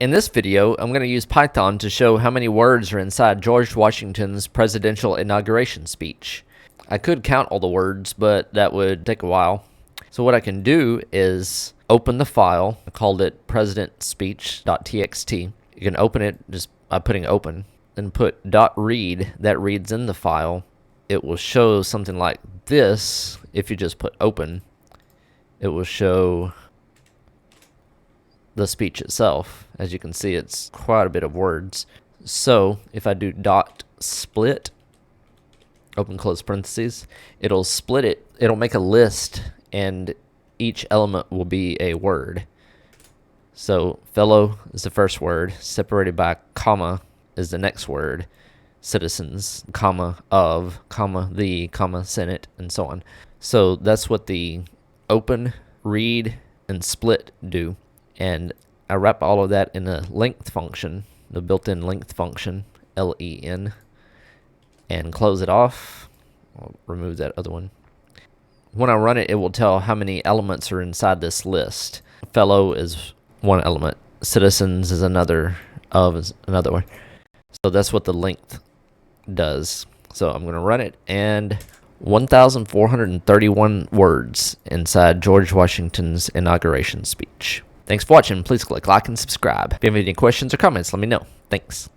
In this video, I'm going to use Python to show how many words are inside George Washington's presidential inauguration speech. I could count all the words, but that would take a while. So what I can do is open the file. I called it presidentspeech.txt. You can open it just by putting open, then put .read that reads in the file. It will show something like this. If you just put open, it will show the speech itself. As you can see, it's quite a bit of words. So if I do .split, open close parentheses, it'll split it. It'll make a list, and each element will be a word. So fellow is the first word, separated by comma is the next word, citizens, comma, of, comma, the, comma, Senate, and so on. So that's what the open, read, and split do. And I wrap all of that in a length function, the built-in length function, len, and close it off. I'll remove that other one. When I run it, it will tell how many elements are inside this list. Fellow is one element, citizens is another, of is another one. So that's what the length does. So I'm going to run it, and 1,431 words inside George Washington's inauguration speech. Thanks for watching. Please click like and subscribe. If you have any questions or comments, let me know. Thanks.